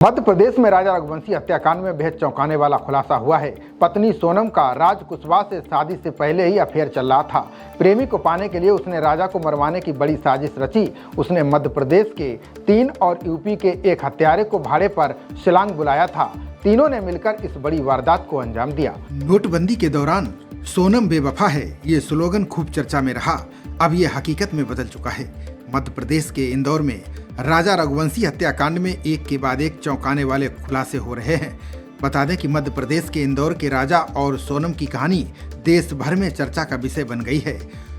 मध्य प्रदेश में राजा रघुवंशी हत्याकांड में बेहद चौंकाने वाला खुलासा हुआ है। पत्नी सोनम का राज कुशवाहा से शादी से पहले ही अफेयर चल रहा था। प्रेमी को पाने के लिए उसने राजा को मरवाने की बड़ी साजिश रची। उसने मध्य प्रदेश के 3 और यूपी के एक हत्यारे को भाड़े पर शिलांग बुलाया था। तीनों ने मिलकर इस बड़ी वारदात को अंजाम दिया। नोटबंदी के दौरान सोनम बेवफा है, ये स्लोगन खूब चर्चा में रहा। अब ये हकीकत में बदल चुका है। मध्य प्रदेश के इंदौर में राजा रघुवंशी हत्याकांड में एक के बाद एक चौंकाने वाले खुलासे हो रहे हैं। बता दें कि मध्य प्रदेश के इंदौर के राजा और सोनम की कहानी देश भर में चर्चा का विषय बन गई है।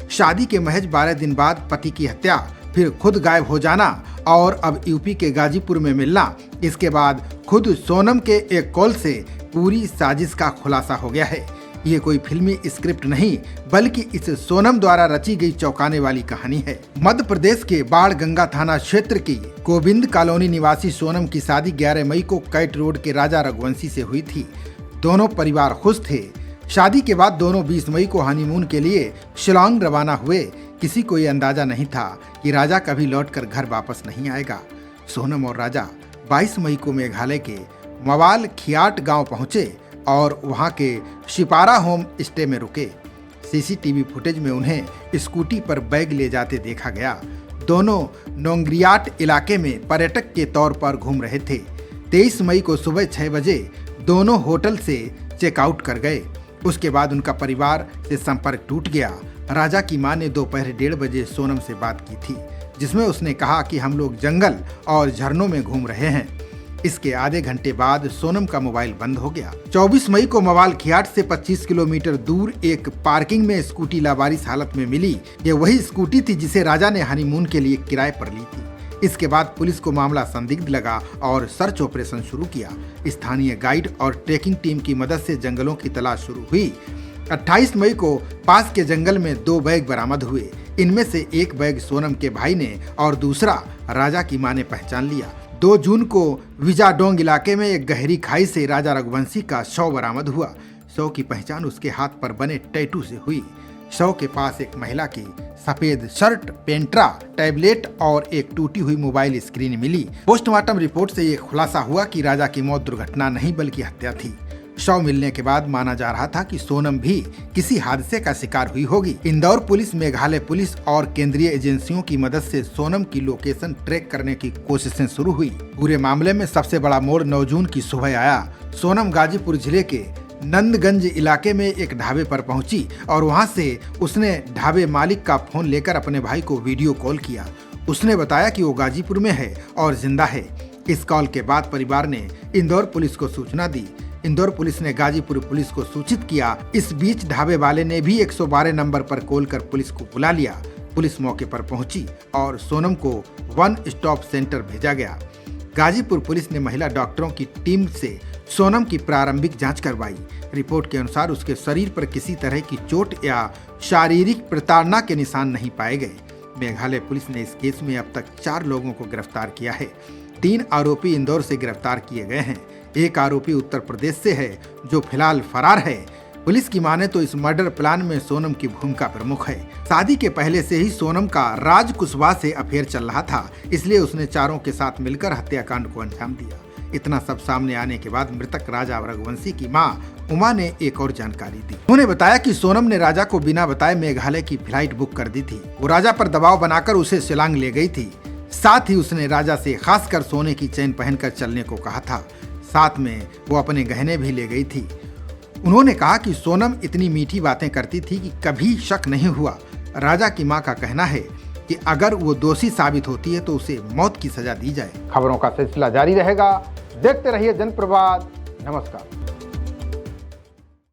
शादी के महज 12 दिन बाद पति की हत्या, फिर खुद गायब हो जाना और अब यूपी के गाजीपुर में मिलना, इसके बाद खुद सोनम के एक कॉल से पूरी साजिश का खुलासा हो गया है। ये कोई फिल्मी स्क्रिप्ट नहीं, बल्कि इस सोनम द्वारा रची गई चौंकाने वाली कहानी है। मध्य प्रदेश के बाढ़ गंगा थाना क्षेत्र की गोविंद कॉलोनी निवासी सोनम की शादी 11 मई को कैट रोड के राजा रघुवंशी से हुई थी। दोनों परिवार खुश थे। शादी के बाद दोनों 20 मई को हनीमून के लिए शिलांग रवाना हुए। किसी को ये अंदाजा नहीं था कि राजा कभी लौटकर घर वापस नहीं आएगा। सोनम और राजा 22 मई को मेघालय के मवाल खियाट गांव पहुंचे और वहां के शिपारा होम स्टे में रुके। सीसीटीवी फुटेज में उन्हें स्कूटी पर बैग ले जाते देखा गया। दोनों नोंग्रियाट इलाके में पर्यटक के तौर पर घूम रहे थे। 23 मई को सुबह 6 बजे दोनों होटल से चेकआउट कर गए। उसके बाद उनका परिवार से संपर्क टूट गया। राजा की मां ने दोपहर 1:30 बजे सोनम से बात की थी, जिसमें उसने कहा कि हम लोग जंगल और झरनों में घूम रहे हैं। इसके आधे घंटे बाद सोनम का मोबाइल बंद हो गया। 24 मई को मवाल खियाट से 25 किलोमीटर दूर एक पार्किंग में स्कूटी लावारिस हालत में मिली। ये वही स्कूटी थी जिसे राजा ने हनीमून के लिए किराए पर ली थी। इसके बाद पुलिस को मामला संदिग्ध लगा और सर्च ऑपरेशन शुरू किया। स्थानीय गाइड और ट्रेकिंग टीम की मदद से जंगलों की तलाश शुरू हुई। 28 मई को पास के जंगल में 2 बैग बरामद हुए। इनमें से एक बैग सोनम के भाई ने और दूसरा राजा की मां ने पहचान लिया। 2 जून को विजाडोंग इलाके में एक गहरी खाई से राजा रघुवंशी का शव बरामद हुआ। शव की पहचान उसके हाथ पर बने टैटू से हुई। शव के पास एक महिला की सफेद शर्ट, पेंट्रा, टैबलेट और एक टूटी हुई मोबाइल स्क्रीन मिली। पोस्टमार्टम रिपोर्ट से ये खुलासा हुआ कि राजा की मौत दुर्घटना नहीं बल्कि हत्या थी। शव मिलने के बाद माना जा रहा था कि सोनम भी किसी हादसे का शिकार हुई होगी। इंदौर पुलिस, मेघालय पुलिस और केंद्रीय एजेंसियों की मदद से सोनम की लोकेशन ट्रैक करने की कोशिशें शुरू हुई। पूरे मामले में सबसे बड़ा मोड़ 9 जून की सुबह आया। सोनम गाजीपुर जिले के नंदगंज इलाके में एक ढाबे पर पहुंची और वहां से उसने ढाबे मालिक का फोन लेकर अपने भाई को वीडियो कॉल किया। उसने बताया कि वो गाजीपुर में है और जिंदा है। इस कॉल के बाद परिवार ने इंदौर पुलिस को सूचना दी। इंदौर पुलिस ने गाजीपुर पुलिस को सूचित किया। इस बीच ढाबे वाले ने भी 112 नंबर पर कॉल कर पुलिस को बुला लिया। पुलिस मौके पर पहुंची और सोनम को 1 स्टॉप सेंटर भेजा गया। गाजीपुर पुलिस ने महिला डॉक्टरों की टीम से सोनम की प्रारंभिक जांच करवाई। रिपोर्ट के अनुसार उसके शरीर पर किसी तरह की चोट या शारीरिक प्रताड़ना के निशान नहीं पाए गए। मेघालय पुलिस ने इस केस में अब तक 4 लोगों को गिरफ्तार किया है। 3 आरोपी इंदौर से गिरफ्तार किए गए हैं। एक आरोपी उत्तर प्रदेश से है जो फिलहाल फरार है। पुलिस की माने तो इस मर्डर प्लान में सोनम की भूमिका प्रमुख है। शादी के पहले से ही सोनम का राज कुशवाहा से अफेयर चल रहा था, इसलिए उसने चारों के साथ मिलकर हत्याकांड को अंजाम दिया। इतना सब सामने आने के बाद मृतक राजा रघुवंशी की मां उमा ने एक और जानकारी दी। उन्होंने बताया कि सोनम ने राजा को बिना बताए मेघालय की फ्लाइट बुक कर दी थी। वो राजा पर दबाव बनाकर उसे शिलांग ले गई थी। साथ ही उसने राजा से खासकर सोने की चेन पहनकर चलने को कहा था। साथ में वो अपने गहने भी ले गई थी। उन्होंने कहा कि सोनम इतनी मीठी बातें करती थी कि कभी शक नहीं हुआ। राजा की मां का कहना है कि अगर वो दोषी साबित होती है तो उसे मौत की सजा दी जाए। खबरों का सिलसिला जारी रहेगा। देखते रहिए जनप्रवाद। नमस्कार।